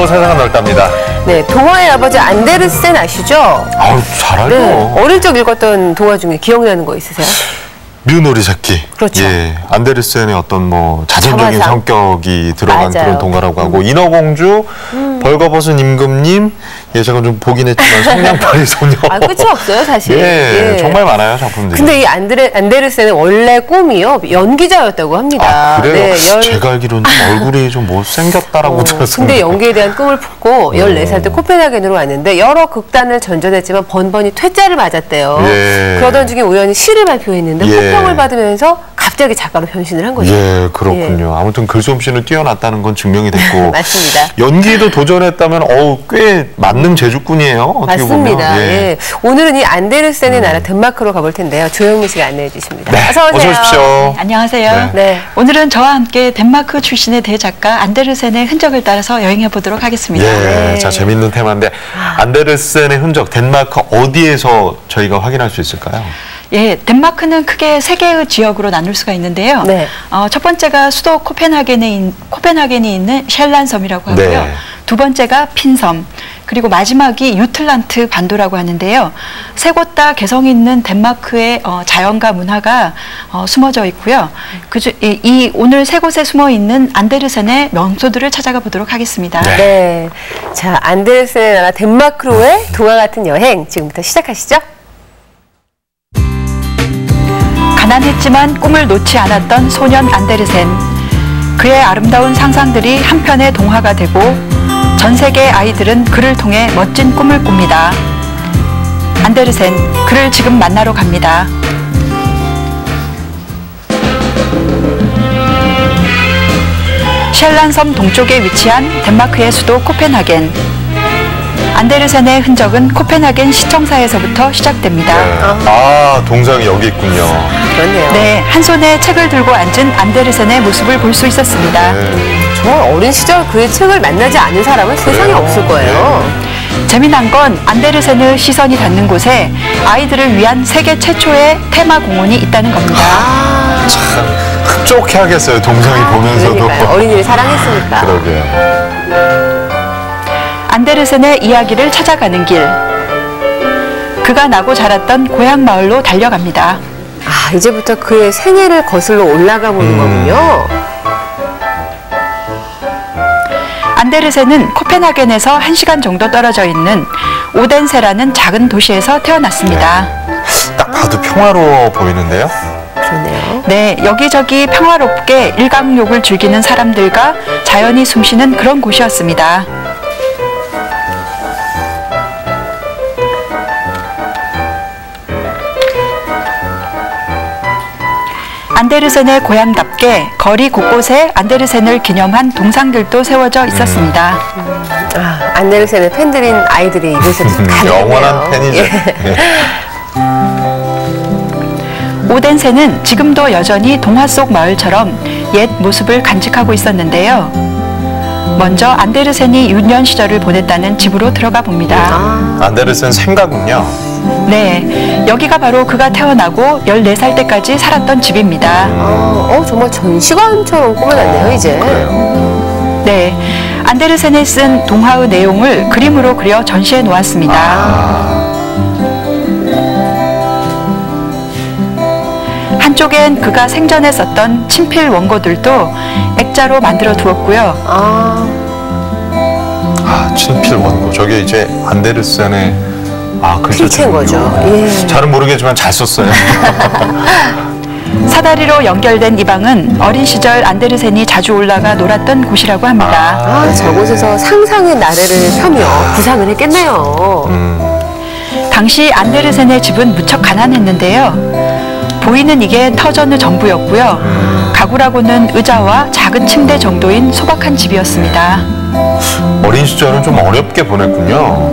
안녕하세요. 세상은 넓답니다. 네, 동화의 아버지 안데르센 아시죠? 아우, 잘 알죠. 네, 어릴 적 읽었던 동화 중에 기억나는 거 있으세요? 뮤놀이 새끼. 그렇죠. 예, 안데르센의 어떤 뭐 자생적인 자화상. 성격이 들어간 맞아요. 그런 동화라고 하고 인어공주, 벌거벗은 임금님, 예, 제가 좀 보긴 했지만 성냥팔이 소녀. 아, 끝이 없어요, 사실. 예, 예. 정말 많아요, 작품들이. 근데 이 안데르센은 원래 꿈이요, 연기자였다고 합니다. 아, 그래요? 네, 제가 알기로는 얼굴이 좀 못생겼다라고 들었습니다. 근데 연기에 대한 꿈을 품고 14살 때 코펜하겐으로 왔는데 여러 극단을 전전했지만 번번이 퇴짜를 맞았대요. 예. 그러던 중에 우연히 시를 발표했는데 예. 호평을 받으면서 갑자기 작가로 변신을 한 거죠. 예, 그렇군요. 아무튼 글솜씨는 뛰어났다는 건 증명이 됐고. 맞습니다. 연기도 도전했다면 꽤 만능 재주꾼이에요. 어떻게 맞습니다. 보면. 예. 오늘은 이 안데르센의 나라 덴마크로 가볼 텐데요. 조영미 씨가 안내해 주십니다. 네, 어서 오세요. 어서 오십시오. 네, 안녕하세요. 네. 네. 오늘은 저와 함께 덴마크 출신의 대작가 안데르센의 흔적을 따라서 여행해 보도록 하겠습니다. 예, 네. 자, 재밌는 테마인데 안데르센의 흔적, 덴마크 어디에서 저희가 확인할 수 있을까요? 예, 덴마크는 크게 세 개의 지역으로 나눌 수가 있는데요. 네. 첫 번째가 수도 코펜하겐이 있는 셸란섬이라고 하고요. 네. 두 번째가 핀섬, 그리고 마지막이 유틀란트 반도라고 하는데요. 세 곳 다 개성 있는 덴마크의 자연과 문화가 숨어져 있고요. 이 오늘 세 곳에 숨어 있는 안데르센의 명소들을 찾아가 보도록 하겠습니다. 네. 자, 안데르센의 나라 덴마크로의 동화 같은 여행 지금부터 시작하시죠. 가난했지만 꿈을 놓지 않았던 소년 안데르센. 그의 아름다운 상상들이 한편의 동화가 되고 전 세계 아이들은 그를 통해 멋진 꿈을 꿉니다. 안데르센, 그를 지금 만나러 갑니다. 셸란섬 동쪽에 위치한 덴마크의 수도 코펜하겐. 안데르센의 흔적은 코펜하겐 시청사에서부터 시작됩니다. 아, 동상이 여기 있군요. 그렇네요. 네, 한 손에 책을 들고 앉은 안데르센의 모습을 볼 수 있었습니다. 정말 어린 시절 그의 책을 만나지 않은 사람은 세상에 그래요? 없을 거예요. 재미난 건 안데르센의 시선이 닿는 곳에 아이들을 위한 세계 최초의 테마 공원이 있다는 겁니다. 참 흡족해하겠어요, 동상이 보면서도. 그러니까요. 어린이를 사랑했으니까. 그러게요. 안데르센의 이야기를 찾아가는 길. 그가 나고 자랐던 고향 마을로 달려갑니다. 아, 이제부터 그의 생애를 거슬러 올라가 보는 거군요. 안데르센은 코펜하겐에서 1시간 정도 떨어져 있는 오덴세라는 작은 도시에서 태어났습니다. 딱 봐도 평화로워 보이는데요? 그러네요. 네, 여기저기 평화롭게 일광욕을 즐기는 사람들과 자연이 숨쉬는 그런 곳이었습니다. 안데르센의 고향답게 거리 곳곳에 안데르센을 기념한 동상들도 세워져 있었습니다. 아, 안데르센의 팬들인 아이들이 이곳에 가네요. 영원한 팬이죠. 예. 오덴세는 지금도 여전히 동화 속 마을처럼 옛 모습을 간직하고 있었는데요. 먼저 안데르센이 유년 시절을 보냈다는 집으로 들어가 봅니다. 안데르센 생가군요. 네, 여기가 바로 그가 태어나고 14살 때까지 살았던 집입니다. 정말 전시관처럼 꾸며놨네요, 이제. 그래요. 네, 안데르센이 쓴 동화의 내용을 그림으로 그려 전시해 놓았습니다. 한쪽엔 그가 생전에 썼던 친필 원고들도 액자로 만들어 두었고요. 친필 원고. 저게 이제 안데르센의 글자 필체인 거죠. 예. 잘은 모르겠지만 잘 썼어요. 사다리로 연결된 이 방은 어린 시절 안데르센이 자주 올라가 놀았던 곳이라고 합니다. 저곳에서 상상의 나래를 펴며 구상을 했겠네요. 당시 안데르센의 집은 무척 가난했는데요. 보이는 이게 터전의 전부였고요. 가구라고는 의자와 작은 침대 정도인 소박한 집이었습니다. 어린 시절은 좀 어렵게 보냈군요.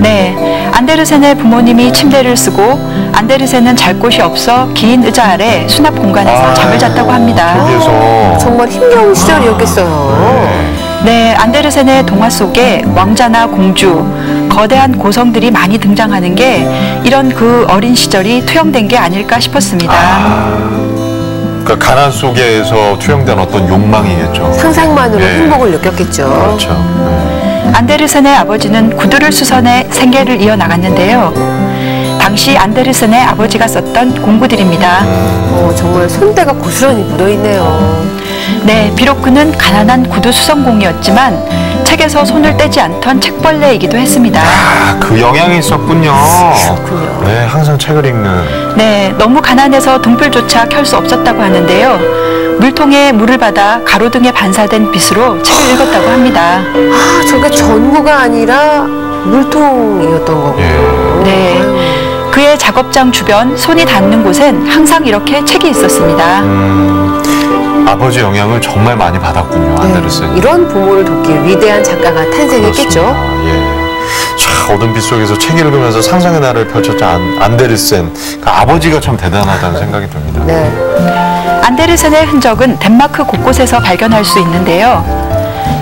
네, 안데르센의 부모님이 침대를 쓰고 안데르센은 잘 곳이 없어 긴 의자 아래 수납 공간에서 잠을 잤다고 합니다. 거기에서 정말 힘겨운 시절이었겠어요. 네, 안데르센의 동화 속에 왕자나 공주, 거대한 고성들이 많이 등장하는 게 이런 그 어린 시절이 투영된 게 아닐까 싶었습니다. 그러니까 가난 속에서 투영된 어떤 욕망이겠죠. 상상만으로 예. 행복을 느꼈겠죠. 그렇죠. 안데르센의 아버지는 구두를 수선해 생계를 이어나갔는데요. 당시 안데르센의 아버지가 썼던 공구들입니다. 정말 손때가 고스란히 묻어있네요. 네, 비록 그는 가난한 구두 수선공이었지만 책에서 손을 떼지 않던 책벌레이기도 했습니다. 그 영향이 있었군요. 그렇군요. 네, 항상 책을 읽는. 네, 너무 가난해서 등불조차 켤 수 없었다고 하는데요. 물통에 물을 받아 가로등에 반사된 빛으로 책을 읽었다고 합니다. 저게 전구가 아니라 물통이었던 거군요. 네, 그의 작업장 주변 손이 닿는 곳엔 항상 이렇게 책이 있었습니다. 아버지 영향을 정말 많이 받았군요, 안데르센. 이런 부모를 돕기 위대한 작가가 탄생했겠죠. 예. 자, 어둠 빛 속에서 책 읽으면서 상상의 나라를 펼쳤던 안데르센. 그 아버지가 참 대단하다는 생각이 듭니다. 네. 안데르센의 흔적은 덴마크 곳곳에서 발견할 수 있는데요.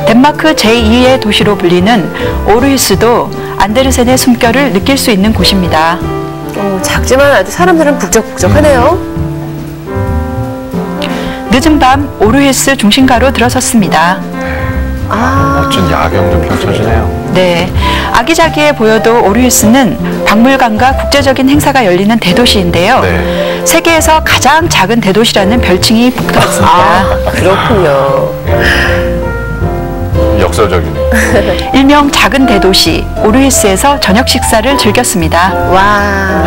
덴마크 제2의 도시로 불리는 오르히스도 안데르센의 숨결을 느낄 수 있는 곳입니다. 작지만 아주 사람들은 북적북적하네요. 늦은 밤 오르히스 중심가로 들어섰습니다. 멋진 야경도 펼쳐지네요. 네, 아기자기해 보여도 오르히스는 박물관과 국제적인 행사가 열리는 대도시인데요. 네. 세계에서 가장 작은 대도시라는 별칭이 붙어 있습니다. 그렇군요. 역설적이네요. 일명 작은 대도시 오르히스에서 저녁 식사를 즐겼습니다. 와.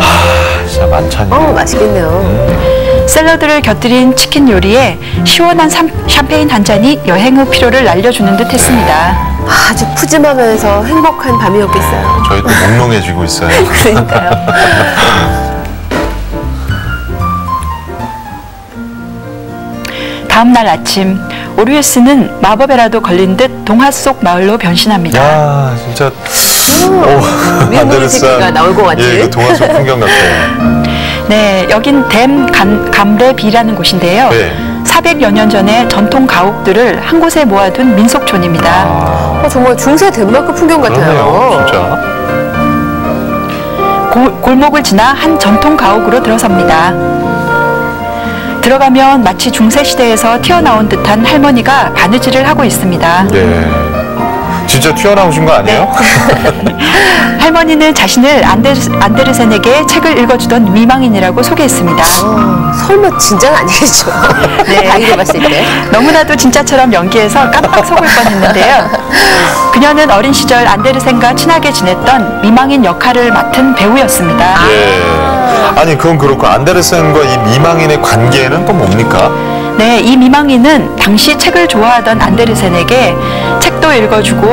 진짜 만찬이네요. 맛있겠네요. 샐러드를 곁들인 치킨 요리에 시원한 샴페인 한 잔이 여행의 피로를 날려주는 듯 했습니다. 아주 푸짐하면서 행복한 밤이었겠어요. 저희 또 몽롱해지고 있어요. 그러니까요. 다음 날 아침 오르히스는 마법에라도 걸린 듯 동화 속 마을로 변신합니다. 야, 진짜. 미모의 새끼가 나올 것 같은. 예, 그 동화 속 풍경 같아요. 네, 여긴 댐 감레비라는 곳인데요. 네. 400여 년 전에 전통 가옥들을 한 곳에 모아둔 민속촌입니다. 정말 중세 덴마크 풍경 같아요. 그러네요, 진짜. 골목을 지나 한 전통 가옥으로 들어섭니다. 들어가면 마치 중세시대에서 튀어나온 듯한 할머니가 바느질을 하고 있습니다. 예. 진짜 튀어나오신 거 아니에요? 할머니는 자신을 안데르센에게 책을 읽어주던 미망인이라고 소개했습니다. 설마 진짜는 아니겠죠. 네. 다이로 봤을 때. 너무나도 진짜처럼 연기해서 깜빡 속을 뻔했는데요. 그녀는 어린 시절 안데르센과 친하게 지냈던 미망인 역할을 맡은 배우였습니다. 예. 아니, 그건 그렇고, 안데르센과 이 미망인의 관계는 또 뭡니까? 네, 이 미망인은 당시 책을 좋아하던 안데르센에게 책도 읽어주고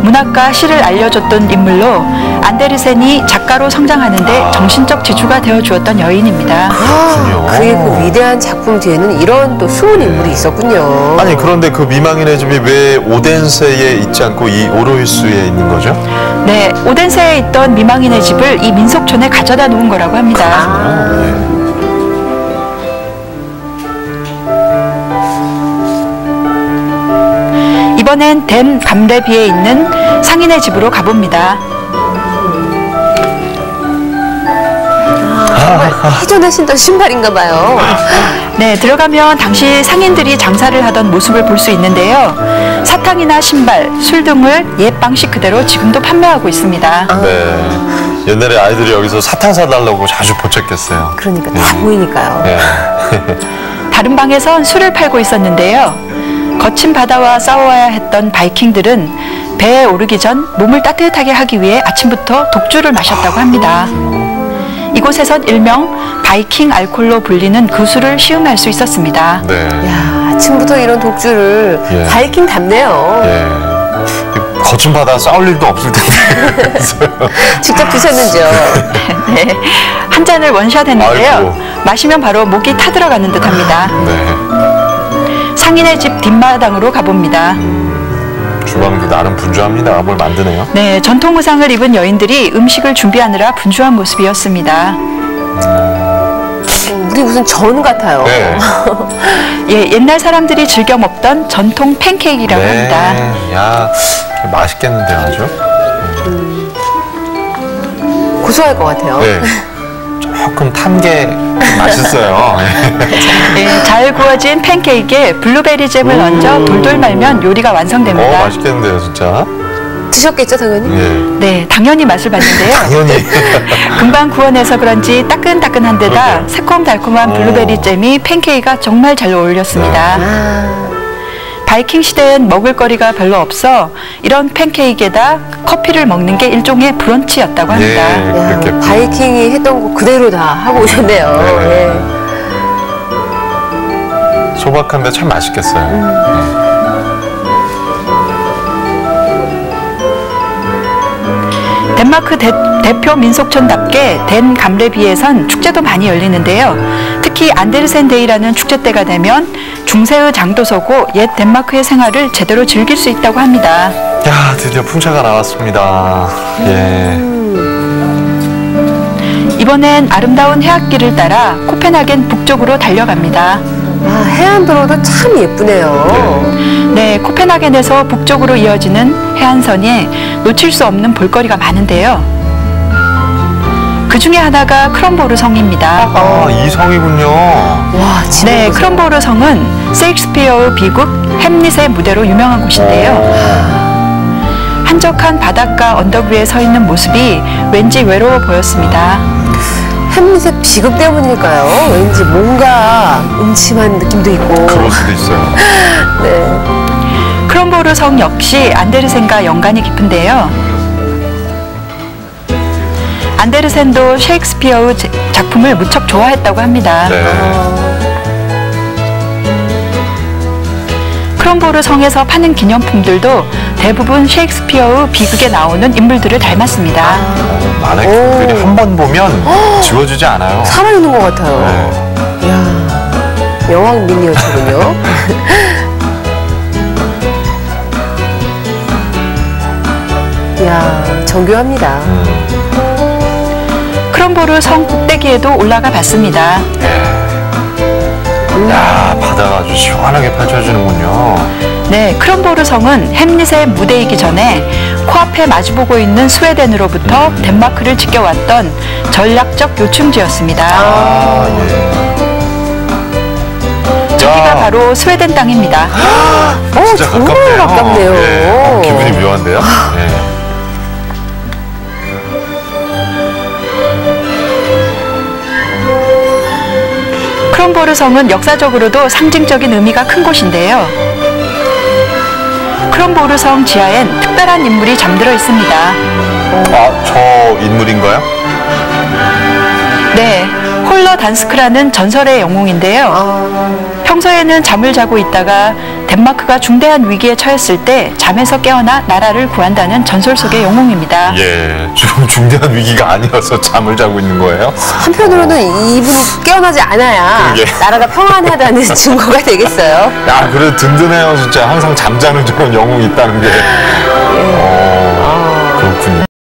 문학과 시를 알려줬던 인물로 안데르센이 작가로 성장하는데 정신적 지주가 되어주었던 여인입니다. 그렇군요. 그의 그 위대한 작품 뒤에는 이런 또 숨은 인물이 있었군요. 아니, 그런데 그 미망인의 집이 왜 오덴세에 있지 않고 이 오르히스에 있는 거죠? 네, 오덴세에 있던 미망인의 집을 이 민속촌에 가져다 놓은 거라고 합니다. 이번엔 댐 감레비에 있는 상인의 집으로 가봅니다. 해전에 신던 신발인가 봐요. 네, 들어가면 당시 상인들이 장사를 하던 모습을 볼 수 있는데요. 사탕이나 신발, 술 등을 옛 방식 그대로 지금도 판매하고 있습니다. 네. 옛날에 아이들이 여기서 사탕 사달라고 자주 보책했어요. 그러니까 다 보이니까요. 네. 다른 방에선 술을 팔고 있었는데요. 거친 바다와 싸워야 했던 바이킹들은 배에 오르기 전 몸을 따뜻하게 하기 위해 아침부터 독주를 마셨다고 합니다. 이곳에선 일명 바이킹 알콜로 불리는 그 술을 시음할 수 있었습니다. 네. 야, 아침부터 이런 독주를 예. 바이킹 답네요. 예. 거친 바다 싸울 일도 없을 텐데. 직접 드셨는지요? 네, 한 잔을 원샷했는데요. 아이고. 마시면 바로 목이 타들어가는 듯합니다. 네. 상인의 집 뒷마당으로 가봅니다. 주방도 나름 분주합니다. 뭘 만드네요. 네, 전통 의상을 입은 여인들이 음식을 준비하느라 분주한 모습이었습니다. 우리 무슨 전 같아요. 네. 예, 옛날 사람들이 즐겨 먹던 전통 팬케이크라고 합니다. 야, 맛있겠는데요, 아주? 고소할 것 같아요. 네. 조금 탄 게 맛있어요. 예, 잘 구워진 팬케이크에 블루베리 잼을 얹어 돌돌 말면 요리가 완성됩니다. 맛있겠는데요, 진짜? 드셨겠죠, 당연히? 예. 네, 당연히 맛을 봤는데요. 당연히. 금방 구워내서 그런지 따끈따끈한 데다 그러게요. 새콤달콤한 블루베리 잼이 팬케이크가 정말 잘 어울렸습니다. 아, 바이킹 시대엔 먹을거리가 별로 없어 이런 팬케이크에다 커피를 먹는 게 일종의 브런치였다고 합니다. 예, 야, 그렇게. 바이킹이 했던 거 그대로 다 하고 오셨네요. 네. 예. 소박한데 참 맛있겠어요. 덴마크 대표 민속촌답게 덴 감레비에선 축제도 많이 열리는데요. 특히 안데르센 데이라는 축제 때가 되면 중세의 장도서고 옛 덴마크의 생활을 제대로 즐길 수 있다고 합니다. 야, 드디어 풍차가 나왔습니다. 예. 이번엔 아름다운 해악길을 따라 코펜하겐 북쪽으로 달려갑니다. 아, 해안도로도 참 예쁘네요. 네, 코펜하겐에서 북쪽으로 이어지는 해안선에 놓칠 수 없는 볼거리가 많은데요. 그 중에 하나가 크롬보르 성입니다. 아, 이 성이군요. 와, 진짜. 네, 크롬보르 성은 세익스피어의 비극 햄릿의 무대로 유명한 곳인데요. 한적한 바닷가 언덕 위에 서 있는 모습이 왠지 외로워 보였습니다. 햄릿의 비극 때문일까요? 왠지 뭔가 음침한 느낌도 있고. 그럴 수도 있어요. 네. 크롬보르 성 역시 안데르센과 연관이 깊은데요. 안데르센도 셰익스피어의 작품을 무척 좋아했다고 합니다. 네. 크롬보르 성에서 파는 기념품들도 대부분 셰익스피어의 비극에 나오는 인물들을 닮았습니다. 마네킹들이 한 번 보면 지워지지 않아요. 살아있는 것 같아요. 네. 이야, 여왕 미니어처군요. 이야, 정교합니다. 크롬보르 성 꼭대기에도 올라가 봤습니다. 야, 바다가 아주 시원하게 펼쳐지는군요. 네, 크롬보르 성은 햄릿의 무대이기 전에 코앞에 마주보고 있는 스웨덴으로부터 덴마크를 지켜왔던 전략적 요충지였습니다. 아, 예. 저기가 야, 바로 스웨덴 땅입니다. 진짜 정말 가깝네요. 가깝네요. 예. 기분이 묘한데요. 예. 크롬보르 성은 역사적으로도 상징적인 의미가 큰 곳인데요. 크롬보르 성 지하엔 특별한 인물이 잠들어 있습니다. 아, 저 인물인가요? 네, 홀러 단스크라는 전설의 영웅인데요. 평소에는 잠을 자고 있다가 덴마크가 중대한 위기에 처했을 때 잠에서 깨어나 나라를 구한다는 전설 속의 영웅입니다. 예, 좀 중대한 위기가 아니어서 잠을 자고 있는 거예요? 한편으로는 이분이 깨어나지 않아야 그러게. 나라가 평안하다는 증거가 되겠어요. 야, 그래 든든해요, 진짜. 항상 잠자는 저런 영웅이 있다는 게.